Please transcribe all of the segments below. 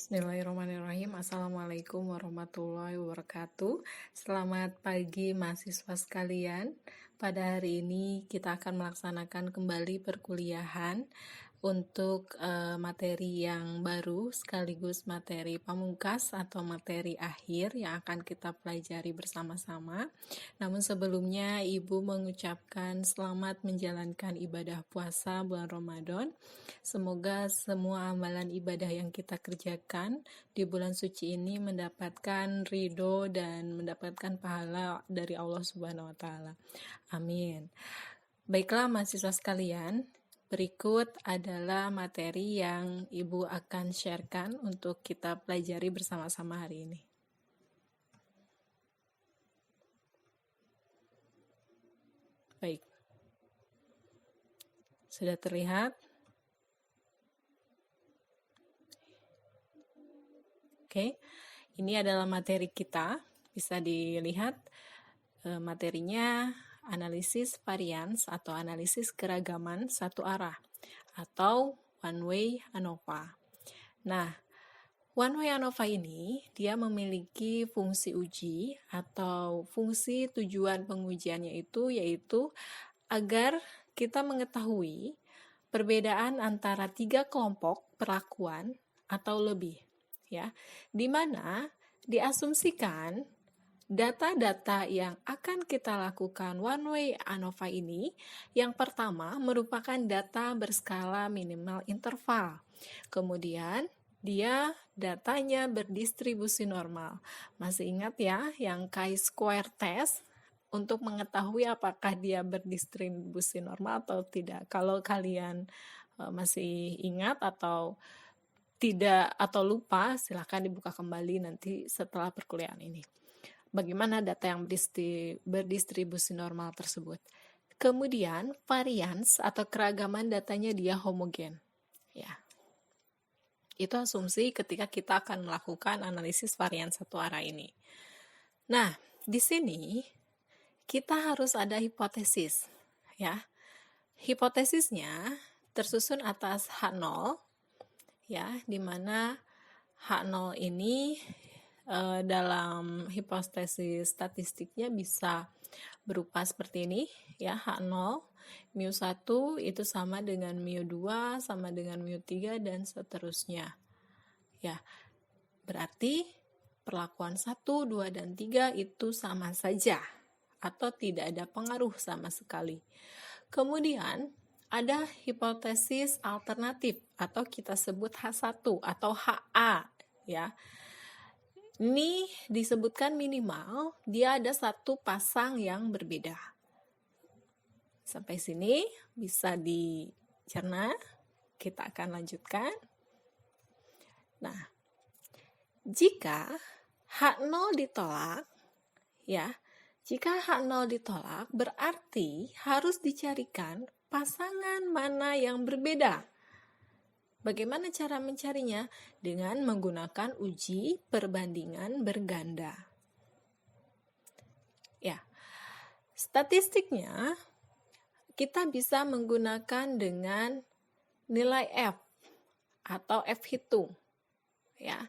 Bismillahirrahmanirrahim. Assalamualaikum warahmatullahi wabarakatuh. Selamat pagi mahasiswa sekalian. Pada hari ini kita akan melaksanakan kembali perkuliahan untuk materi yang baru sekaligus materi pamungkas atau materi akhir yang akan kita pelajari bersama-sama. Namun sebelumnya Ibu mengucapkan selamat menjalankan ibadah puasa bulan Ramadan. Semoga semua amalan ibadah yang kita kerjakan di bulan suci ini mendapatkan ridho dan mendapatkan pahala dari Allah Subhanahu wa Ta'ala. Amin. Baiklah mahasiswa sekalian, berikut adalah materi yang Ibu akan sharekan untuk kita pelajari bersama-sama hari ini. Baik. Sudah terlihat? Oke. Ini adalah materi kita. Bisa dilihat materinya analisis varians atau analisis keragaman satu arah atau one way ANOVA. Nah, one way ANOVA ini dia memiliki fungsi uji atau fungsi tujuan pengujiannya itu yaitu agar kita mengetahui perbedaan antara 3 kelompok perlakuan atau lebih, ya, di mana diasumsikan data-data yang akan kita lakukan one way ANOVA ini, yang pertama merupakan data berskala minimal interval. Kemudian dia datanya berdistribusi normal. Masih ingat ya yang chi-square test untuk mengetahui apakah dia berdistribusi normal atau tidak. Kalau kalian masih ingat atau tidak atau lupa, silahkan dibuka kembali nanti setelah perkuliahan ini. Bagaimana data yang berdistribusi normal tersebut. Kemudian varians atau keragaman datanya dia homogen. Ya. Itu asumsi ketika kita akan melakukan analisis varian satu arah ini. Nah, di sini kita harus ada hipotesis, ya. Hipotesisnya tersusun atas H0, ya, di mana H0 ini dalam hipotesis statistiknya bisa berupa seperti ini, ya, H0, mu1 itu sama dengan mu2, sama dengan mu3, dan seterusnya. Ya, berarti perlakuan 1, 2, dan 3 itu sama saja, atau tidak ada pengaruh sama sekali. Kemudian, ada hipotesis alternatif, atau kita sebut H1 atau HA, ya. Ini disebutkan minimal dia ada satu pasang yang berbeda. Sampai sini bisa dicerna. Kita akan lanjutkan. Nah, jika H0 ditolak, ya, jika H0 ditolak berarti harus dicarikan pasangan mana yang berbeda. Bagaimana cara mencarinya? Dengan menggunakan uji perbandingan berganda. Ya, statistiknya kita bisa menggunakan dengan nilai F atau F hitung. Ya,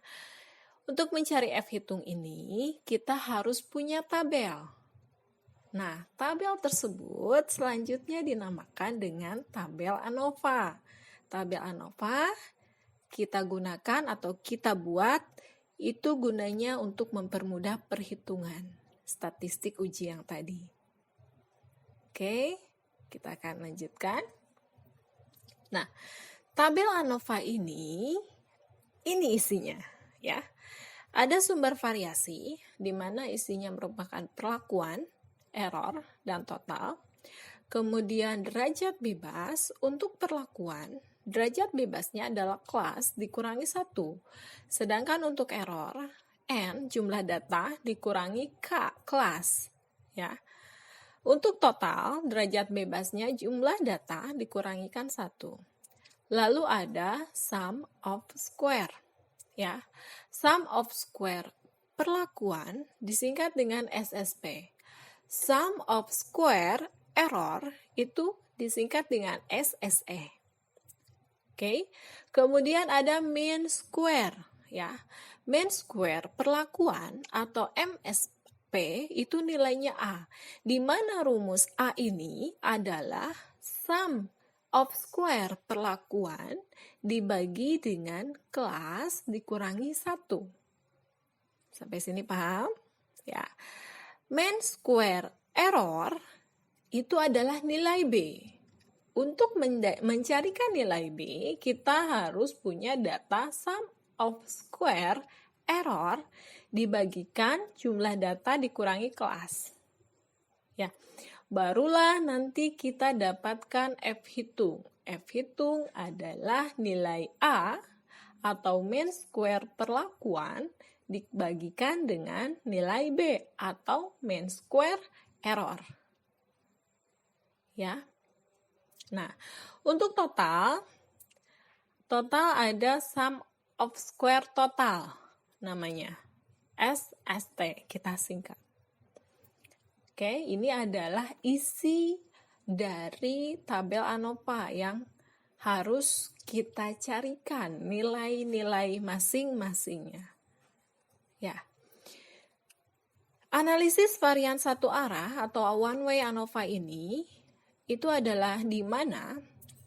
untuk mencari F hitung ini kita harus punya tabel. Nah, tabel tersebut selanjutnya dinamakan dengan tabel ANOVA. Tabel ANOVA kita gunakan atau kita buat itu gunanya untuk mempermudah perhitungan statistik uji yang tadi. Oke, kita akan lanjutkan. Nah, tabel ANOVA ini isinya, ya. Ada sumber variasi di mana isinya merupakan perlakuan, error, dan total. Kemudian derajat bebas untuk perlakuan. Derajat bebasnya adalah kelas dikurangi 1. Sedangkan untuk error, N jumlah data dikurangi K kelas. Ya. Untuk total, derajat bebasnya jumlah data dikurangikan 1. Lalu ada sum of square. Ya. Sum of square perlakuan disingkat dengan SSP. Sum of square error itu disingkat dengan SSE. Oke. Kemudian ada mean square, ya. Mean square perlakuan atau MSP itu nilainya A, di mana rumus A ini adalah sum of square perlakuan dibagi dengan kelas dikurangi 1. Sampai sini paham? Ya. Mean square error itu adalah nilai B. Untuk mencarikan nilai B, kita harus punya data sum of square error dibagikan jumlah data dikurangi kelas. Ya. Barulah nanti kita dapatkan F hitung. F hitung adalah nilai A atau mean square perlakuan dibagikan dengan nilai B atau mean square error. Ya. Nah, untuk total ada sum of square total namanya. SST kita singkat. Oke, ini adalah isi dari tabel ANOVA yang harus kita carikan nilai-nilai masing-masingnya. Ya. Analisis varian satu arah atau one way ANOVA ini itu adalah di mana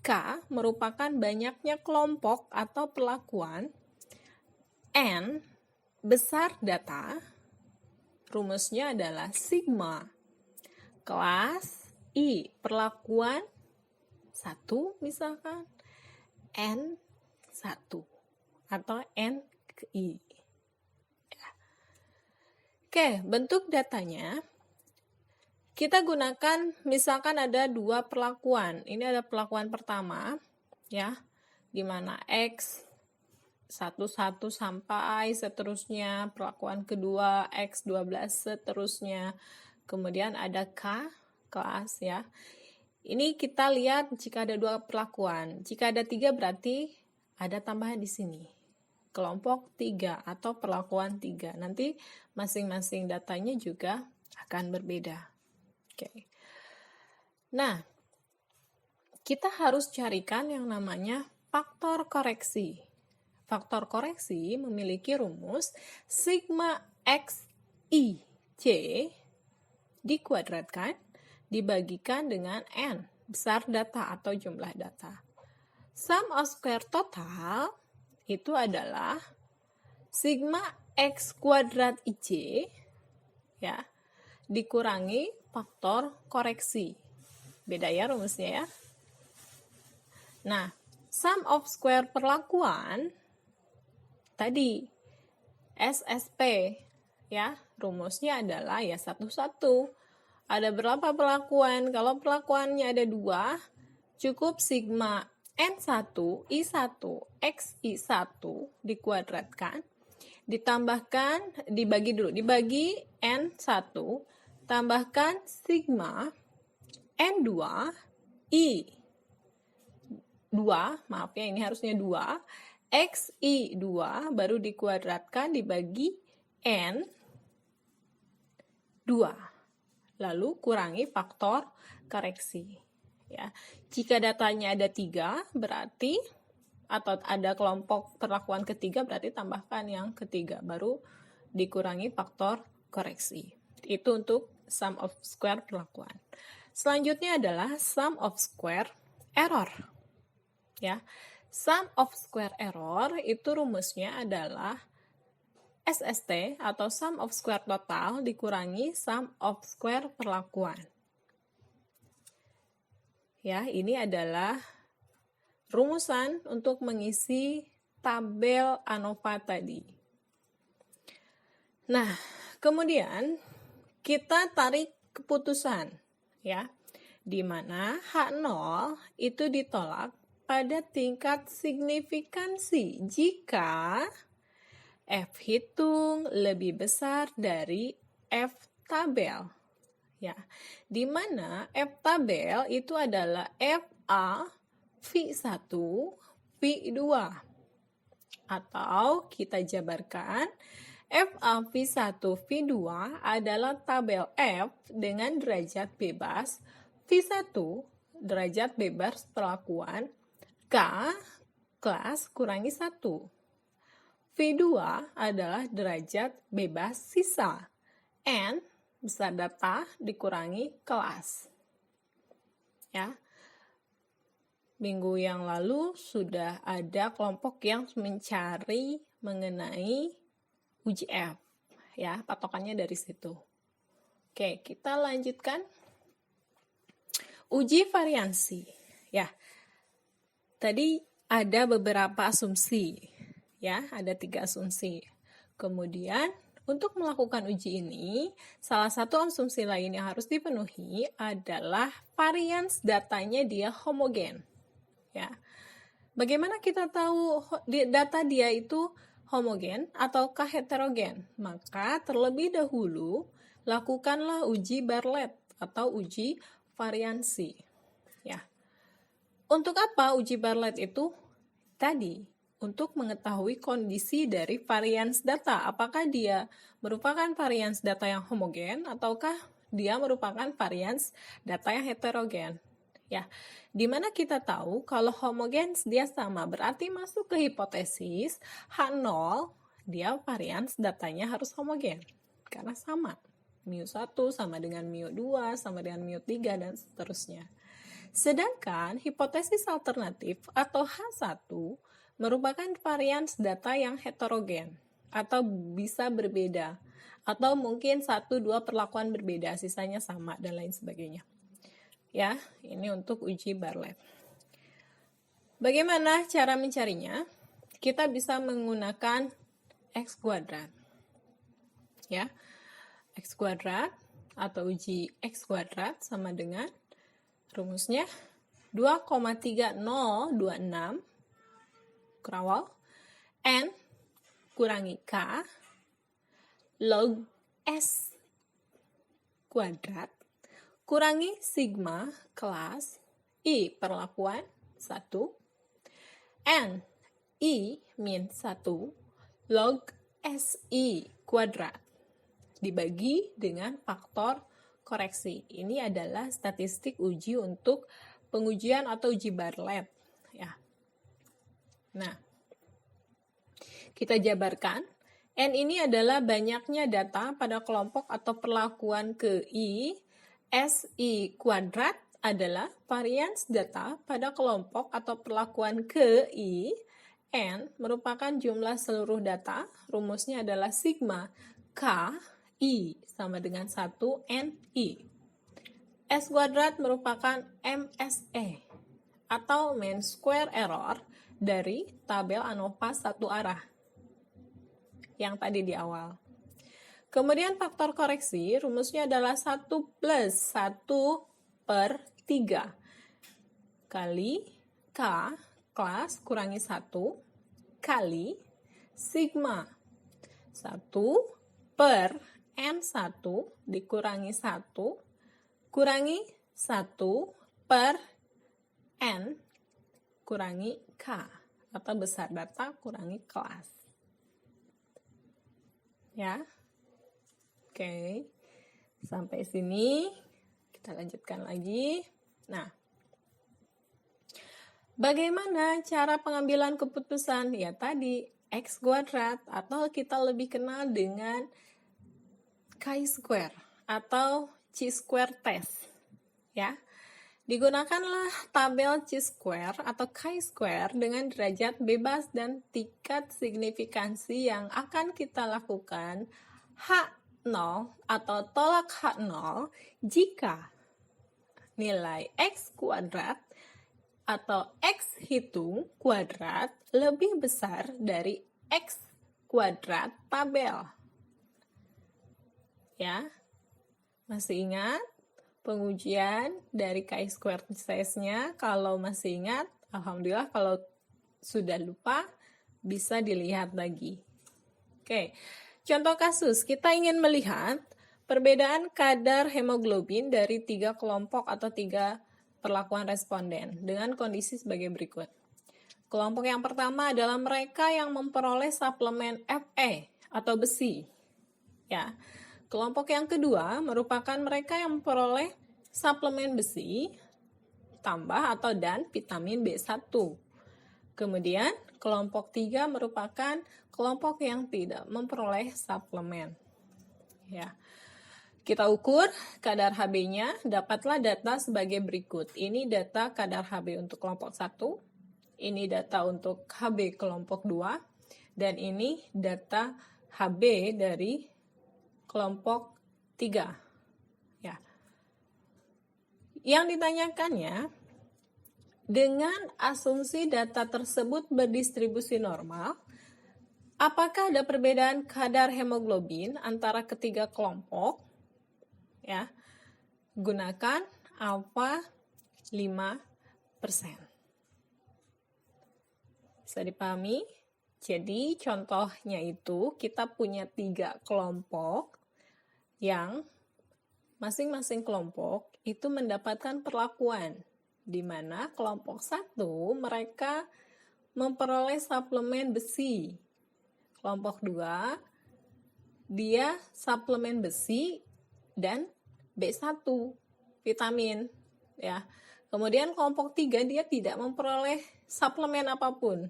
K merupakan banyaknya kelompok atau perlakuan, N besar data, rumusnya adalah sigma, kelas I perlakuan 1 misalkan, N 1 atau N ke I. Oke, bentuk datanya kita gunakan misalkan ada 2 perlakuan. Ini ada perlakuan pertama ya, di mana X 1 sampai seterusnya, perlakuan kedua X 12 seterusnya. Kemudian ada K kelas ya. Ini kita lihat jika ada 2 perlakuan. Jika ada 3 berarti ada tambahan di sini. Kelompok 3 atau perlakuan 3. Nanti masing-masing datanya juga akan berbeda. Oke. Nah, kita harus carikan yang namanya faktor koreksi. Faktor koreksi memiliki rumus sigma X I C dikuadratkan dibagikan dengan N, besar data atau jumlah data. Sum of square total itu adalah sigma X kuadrat IC ya, dikurangi faktor koreksi. Beda ya rumusnya ya. Nah, sum of square perlakuan tadi SSP ya, rumusnya adalah ya 1, 1. Ada berapa perlakuan? Kalau perlakuannya ada 2, cukup sigma N1 I1 X I1 dikuadratkan, ditambahkan, dibagi N1, tambahkan sigma N2 I2, maaf ya ini harusnya 2, X I2 baru dikuadratkan dibagi N2. Lalu kurangi faktor koreksi. Ya. Jika datanya ada 3 berarti atau ada kelompok perlakuan ketiga berarti tambahkan yang ketiga baru dikurangi faktor koreksi. Itu untuk sum of square perlakuan. Selanjutnya adalah sum of square error. Ya. Sum of square error itu rumusnya adalah SST atau sum of square total dikurangi sum of square perlakuan. Ya, ini adalah rumusan untuk mengisi tabel ANOVA tadi. Nah, kemudian kita tarik keputusan ya, di mana H0 itu ditolak pada tingkat signifikansi jika F hitung lebih besar dari F tabel. Ya, di mana F tabel itu adalah FA V1 V2 atau kita jabarkan FA V1 V2 adalah tabel F dengan derajat bebas V1 derajat bebas perlakuan K kelas kurangi 1. V2 adalah derajat bebas sisa. N besar data dikurangi kelas. Ya. Minggu yang lalu sudah ada kelompok yang mencari mengenai UJF. Ya, patokannya dari situ. Oke, kita lanjutkan. Uji variansi. Ya. Tadi ada beberapa asumsi. Ya, ada 3 asumsi. Kemudian, untuk melakukan uji ini, salah satu asumsi lain yang harus dipenuhi adalah varians datanya dia homogen. Ya. Bagaimana kita tahu data dia itu homogen ataukah heterogen? Maka terlebih dahulu lakukanlah uji Bartlett atau uji variansi. Ya. Untuk apa uji Bartlett itu? Tadi, untuk mengetahui kondisi dari varians data. Apakah dia merupakan varians data yang homogen ataukah dia merupakan varians data yang heterogen? Ya, di mana kita tahu kalau homogen dia sama, berarti masuk ke hipotesis H0, dia varians datanya harus homogen, karena sama. Mu1 sama dengan Mu2, sama dengan Mu3, dan seterusnya. Sedangkan hipotesis alternatif atau H1 merupakan varians data yang heterogen, atau bisa berbeda, atau mungkin 1-2 perlakuan berbeda, sisanya sama, dan lain sebagainya. Ya, ini untuk uji Bartlett. Bagaimana cara mencarinya? Kita bisa menggunakan X kuadrat. Ya, X kuadrat atau uji X kuadrat sama dengan rumusnya 2,3026 kerawal N kurangi K log S kuadrat kurangi sigma kelas I perlakuan 1 N I min 1 log SI kuadrat dibagi dengan faktor koreksi. Ini adalah statistik uji untuk pengujian atau uji Bartlett. Ya. Nah, kita jabarkan. N ini adalah banyaknya data pada kelompok atau perlakuan ke I. SI kuadrat adalah varians data pada kelompok atau perlakuan ke I. N merupakan jumlah seluruh data. Rumusnya adalah sigma K I sama dengan 1 NI. S kuadrat merupakan MSE atau mean square error dari tabel ANOVA satu arah yang tadi di awal. Kemudian faktor koreksi, rumusnya adalah 1 plus 1/3 kali K kelas kurangi 1 kali sigma 1/N1 dikurangi 1 kurangi 1/N kurangi K atau besar data kurangi kelas. Ya. Oke, sampai sini kita lanjutkan lagi. Nah, bagaimana cara pengambilan keputusan? Ya tadi, X kuadrat atau kita lebih kenal dengan chi-square atau chi-square test. Ya, digunakanlah tabel chi-square atau chi-square dengan derajat bebas dan tingkat signifikansi yang akan kita lakukan H0 atau tolak H0 jika nilai X kuadrat atau X hitung kuadrat lebih besar dari X kuadrat tabel. Ya, masih ingat pengujian dari chi-square test-nya? Kalau masih ingat, alhamdulillah. Kalau sudah lupa, bisa dilihat lagi. Oke. Contoh kasus, kita ingin melihat perbedaan kadar hemoglobin dari 3 kelompok atau 3 perlakuan responden dengan kondisi sebagai berikut. Kelompok yang pertama adalah mereka yang memperoleh suplemen Fe atau besi. Ya. Kelompok yang kedua merupakan mereka yang memperoleh suplemen besi tambah atau dan vitamin B1. Kemudian Kelompok 3 merupakan kelompok yang tidak memperoleh suplemen. Ya. Kita ukur kadar Hb-nya, dapatlah data sebagai berikut. Ini data kadar Hb untuk kelompok 1, ini data untuk Hb kelompok 2, dan ini data Hb dari kelompok 3. Ya. Yang ditanyakannya, dengan asumsi data tersebut berdistribusi normal, apakah ada perbedaan kadar hemoglobin antara ketiga kelompok? Ya, gunakan alfa 5%. Bisa dipahami? Jadi contohnya itu kita punya 3 kelompok yang masing-masing kelompok itu mendapatkan perlakuan, di mana kelompok 1 mereka memperoleh suplemen besi. Kelompok 2 dia suplemen besi dan B1 vitamin, ya. Kemudian kelompok 3 dia tidak memperoleh suplemen apapun,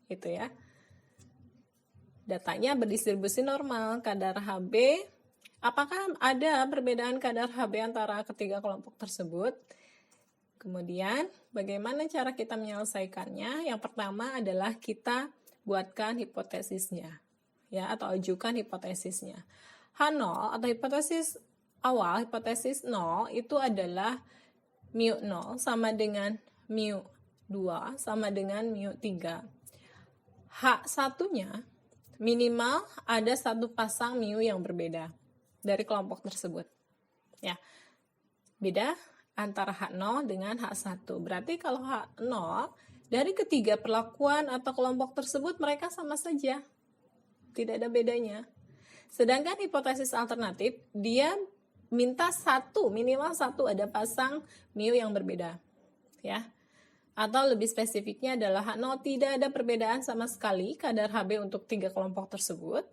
gitu ya. Datanya berdistribusi normal, kadar Hb. Apakah ada perbedaan kadar Hb antara ketiga kelompok tersebut? Kemudian, bagaimana cara kita menyelesaikannya? Yang pertama adalah kita buatkan hipotesisnya, ya, atau ajukan hipotesisnya. H0 atau hipotesis awal, hipotesis 0 itu adalah mu0 sama dengan mu2 sama dengan mu3. H1-nya minimal ada satu pasang mu yang berbeda dari kelompok tersebut. Ya. Beda antara H0 dengan H1. Berarti kalau H0 dari ketiga perlakuan atau kelompok tersebut mereka sama saja. Tidak ada bedanya. Sedangkan hipotesis alternatif dia minta minimal satu ada pasang mu yang berbeda, ya. Atau lebih spesifiknya adalah H0 tidak ada perbedaan sama sekali kadar Hb untuk 3 kelompok tersebut.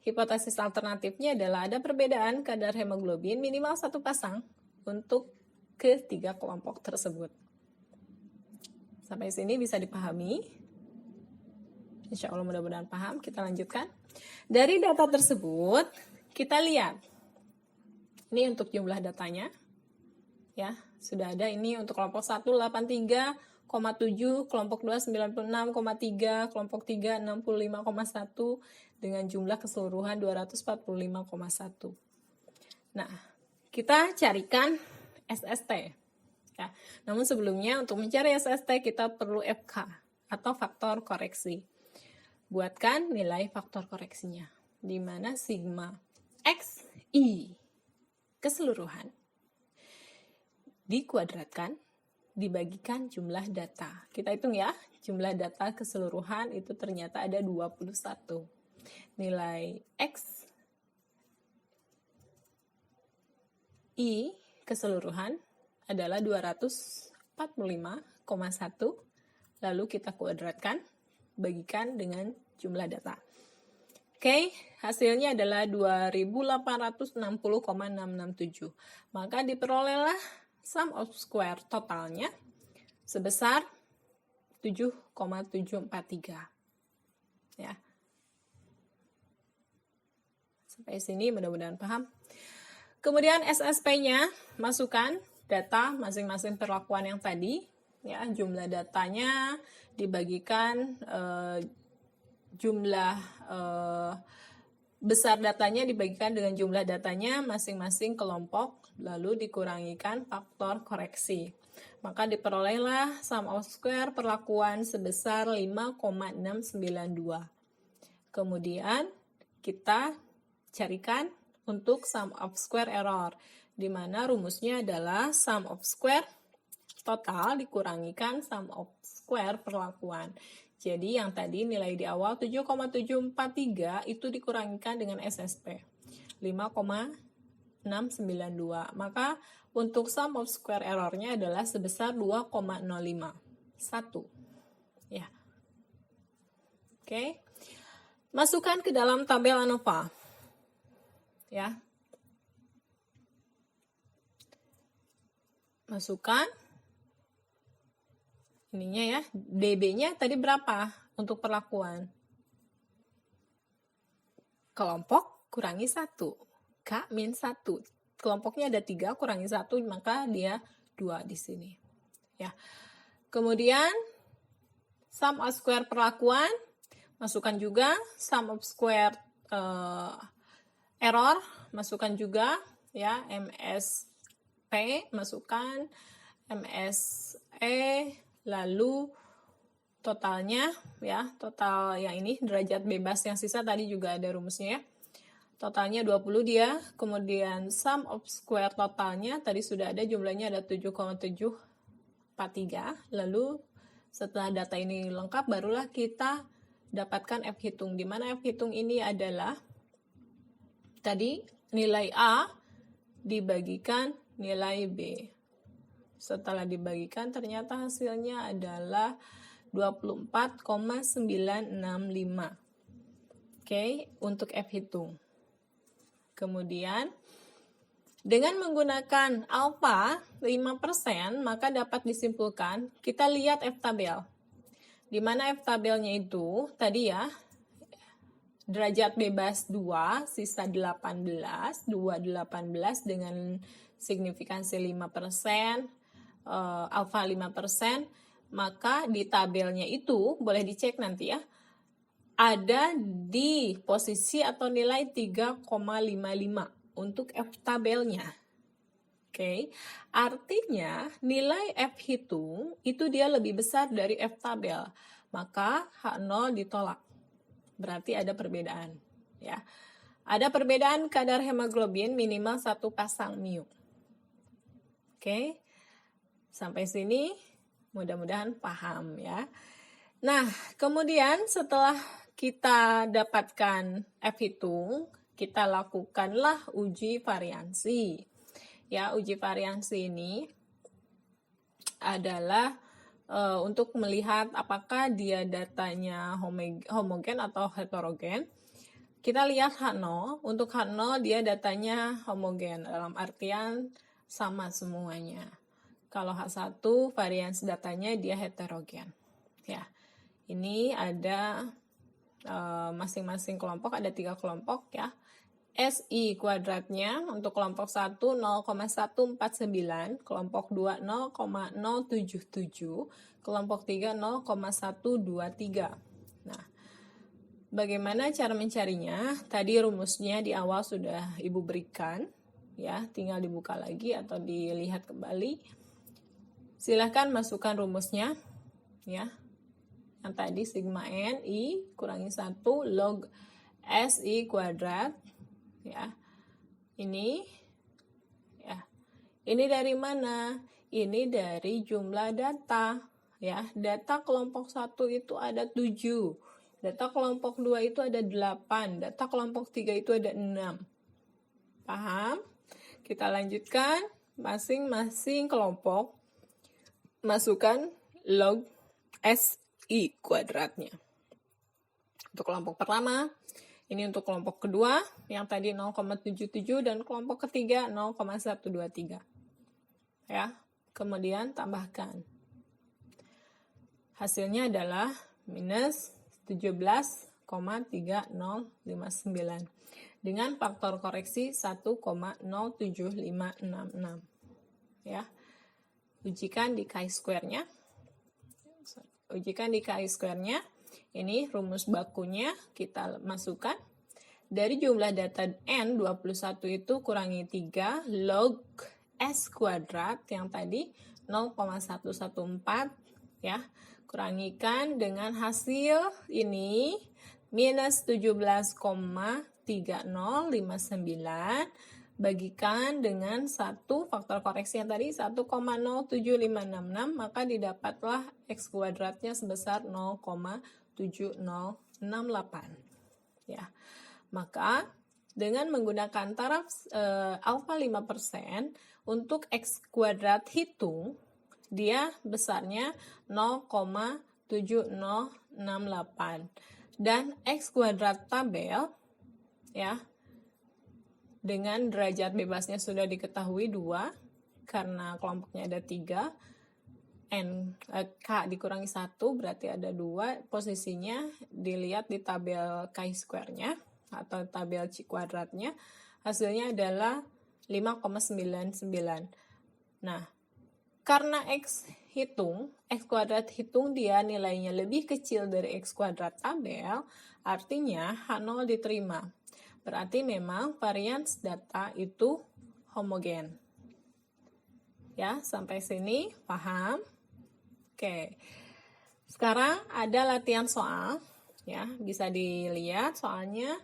Hipotesis alternatifnya adalah ada perbedaan kadar hemoglobin minimal satu pasang untuk ketiga kelompok tersebut. Sampai sini bisa dipahami? Insya Allah mudah-mudahan paham. Kita lanjutkan. Dari data tersebut kita lihat. Ini untuk jumlah datanya, ya sudah ada. Ini untuk kelompok 1 83,7, kelompok 2 96,3, kelompok 3 65,1 dengan jumlah keseluruhan 245,1. Nah, kita carikan SST. Ya. Namun sebelumnya untuk mencari SST kita perlu FK atau faktor koreksi. Buatkan nilai faktor koreksinya, di mana sigma XI keseluruhan dikuadratkan dibagikan jumlah data. Kita hitung ya, jumlah data keseluruhan itu ternyata ada 21. Nilai X I keseluruhan adalah 245,1, lalu kita kuadratkan, bagikan dengan jumlah data. Oke, hasilnya adalah 2860,667. Maka diperolehlah sum of square totalnya sebesar 7,743. Ya. Sampai sini mudah-mudahan paham. Kemudian SSP-nya masukkan data masing-masing perlakuan yang tadi, ya, jumlah datanya dibagikan jumlah besar datanya dibagikan dengan jumlah datanya masing-masing kelompok, lalu dikurangikan faktor koreksi. Maka diperolehlah sum of square perlakuan sebesar 5,692. Kemudian kita carikan untuk sum of square error, di mana rumusnya adalah sum of square total dikurangikan sum of square perlakuan. Jadi yang tadi nilai di awal 7,743 itu dikurangikan dengan SSP 5,692. Maka untuk sum of square errornya adalah sebesar 2,051. Ya. Oke. Masukkan ke dalam tabel ANOVA. Ya. Masukkan ininya ya, DB-nya tadi berapa? untuk perlakuan. Kelompok kurangi 1. K min 1. Kelompoknya ada 3, kurangi 1, maka dia 2 di sini. Ya. Kemudian, sum of square perlakuan, masukkan juga. Sum of square error, masukkan juga. Ya, MSP, masukkan. MSE, lalu totalnya, ya, total yang ini, derajat bebas yang sisa tadi juga ada rumusnya ya. Totalnya 20 dia, kemudian sum of square totalnya, tadi sudah ada jumlahnya ada 7,743, lalu setelah data ini lengkap, barulah kita dapatkan F hitung, di mana F hitung ini adalah, tadi nilai A dibagikan nilai B. Setelah dibagikan, ternyata hasilnya adalah 24,965. Oke, untuk F hitung. Kemudian, dengan menggunakan alfa 5%, maka dapat disimpulkan, kita lihat F tabel. Di mana F tabelnya itu, tadi ya, derajat bebas 2, sisa 18, 2, 18 dengan signifikansi 5%, alfa 5%, maka di tabelnya itu, boleh dicek nanti ya, ada di posisi atau nilai 3,55 untuk F tabelnya. Oke, artinya nilai F hitung itu dia lebih besar dari F tabel. Maka H0 ditolak. Berarti ada perbedaan. Ya. Ada perbedaan kadar hemoglobin minimal 1 pasang mu. Oke, sampai sini mudah-mudahan paham ya. Nah, kemudian setelah kita dapatkan F hitung, kita lakukanlah uji variansi. Ya, uji variansi ini adalah untuk melihat apakah dia datanya homogen atau heterogen. Kita lihat H0, untuk H0 dia datanya homogen, dalam artian sama semuanya. Kalau H1 variansi datanya dia heterogen. Ya, ini ada masing-masing kelompok, ada 3 kelompok ya. SI kuadratnya untuk kelompok 1 0,149, kelompok 2 0,077, kelompok 3 0,123. Nah, bagaimana cara mencarinya? Tadi rumusnya di awal sudah Ibu berikan ya, tinggal dibuka lagi atau dilihat kembali. Silahkan masukkan rumusnya ya. Yang tadi sigma n I kurangi 1 log SI kuadrat ya. Ini ya. Ini dari mana? Ini dari jumlah data ya. Data kelompok 1 itu ada 7. Data kelompok 2 itu ada 8. Data kelompok 3 itu ada 6. Paham? Kita lanjutkan masing-masing kelompok masukkan log SI kuadratnya. Untuk kelompok pertama, ini untuk kelompok kedua, yang tadi 0,77 dan kelompok ketiga 0,123. Ya, kemudian tambahkan. Hasilnya adalah minus 17,3059 dengan faktor koreksi 1,07566. Ya. Ujikan di chi-square-nya. Ujikan di chi-square-nya. Ini rumus bakunya kita masukkan. Dari jumlah data N 21 itu kurangi 3 log S kuadrat yang tadi 0,114 ya. Kurangikan dengan hasil ini minus 17,3059 bagikan dengan 1 faktor koreksi yang tadi 1,07566, maka didapatlah X kuadratnya sebesar 0,7068 ya. Maka dengan menggunakan taraf alfa 5% untuk X kuadrat hitung dia besarnya 0,7068 dan X kuadrat tabel ya dengan derajat bebasnya sudah diketahui 2 karena kelompoknya ada 3. K dikurangi 1 berarti ada 2, posisinya dilihat di tabel chi-square-nya atau tabel C kuadratnya, hasilnya adalah 5,99. Nah, karena X kuadrat hitung dia nilainya lebih kecil dari X kuadrat tabel, artinya H0 diterima. Berarti memang varians data itu homogen. Ya, sampai sini paham? Oke. Sekarang ada latihan soal, ya, bisa dilihat soalnya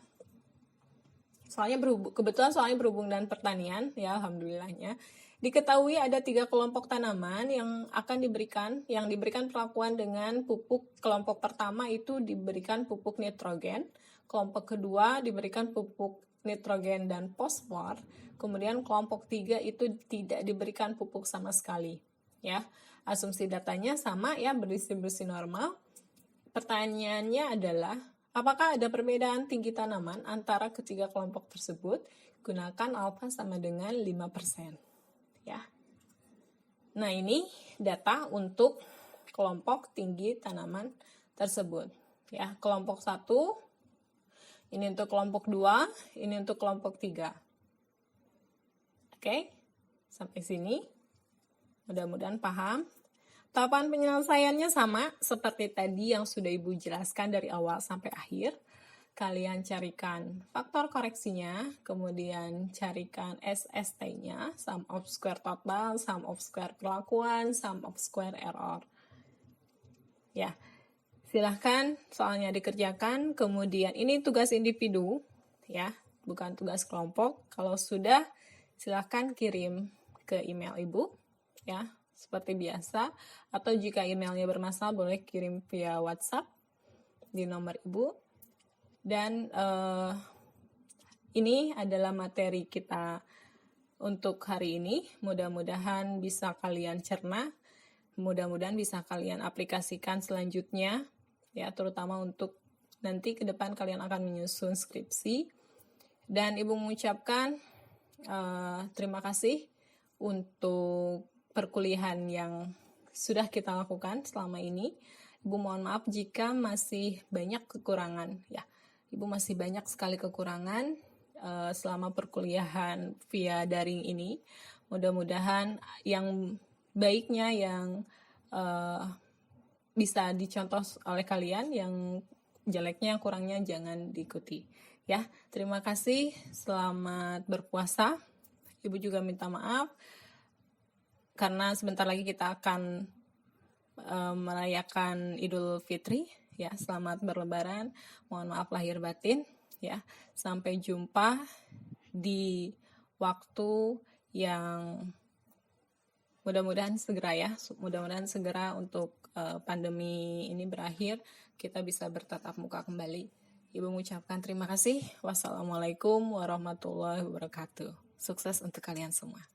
kebetulan soalnya berhubung dengan pertanian, ya, alhamdulillahnya. Diketahui ada 3 kelompok tanaman yang diberikan perlakuan dengan pupuk. Kelompok pertama itu diberikan pupuk nitrogen, kelompok kedua diberikan pupuk nitrogen dan fosfor, kemudian kelompok 3 itu tidak diberikan pupuk sama sekali. Ya, asumsi datanya sama, ya, berdistribusi normal. Pertanyaannya adalah, apakah ada perbedaan tinggi tanaman antara ketiga kelompok tersebut? Gunakan alfa sama dengan 5%. Ya. Nah, ini data untuk kelompok tinggi tanaman tersebut. Ya, kelompok 1, ini untuk kelompok 2, ini untuk kelompok 3. Oke, sampai sini. Mudah-mudahan paham. Tahapan penyelesaiannya sama seperti tadi yang sudah Ibu jelaskan dari awal sampai akhir. Kalian carikan faktor koreksinya, kemudian carikan SST-nya, sum of square total, sum of square perlakuan, sum of square error. Ya, silahkan soalnya dikerjakan, kemudian ini tugas individu, ya, bukan tugas kelompok. Kalau sudah, silahkan kirim ke email Ibu, ya, seperti biasa, atau jika emailnya bermasalah boleh kirim via WhatsApp di nomor Ibu. Dan ini adalah materi kita untuk hari ini. Mudah-mudahan bisa kalian cerna, mudah-mudahan bisa kalian aplikasikan selanjutnya, ya, terutama untuk nanti ke depan kalian akan menyusun skripsi. Dan Ibu mengucapkan terima kasih untuk perkuliahan yang sudah kita lakukan selama ini. Ibu mohon maaf jika masih banyak kekurangan, ya. Ibu masih banyak sekali kekurangan selama perkuliahan via daring ini. Mudah-mudahan yang baiknya yang bisa dicontoh oleh kalian, yang jeleknya, yang kurangnya jangan diikuti. Ya, terima kasih. Selamat berpuasa. Ibu juga minta maaf karena sebentar lagi kita akan merayakan Idul Fitri. Ya, selamat berlebaran. Mohon maaf lahir batin, ya. Sampai jumpa di waktu yang mudah-mudahan segera, ya. Mudah-mudahan segera untuk pandemi ini berakhir, kita bisa bertatap muka kembali. Ibu mengucapkan terima kasih. Wassalamualaikum warahmatullahi wabarakatuh. Sukses untuk kalian semua.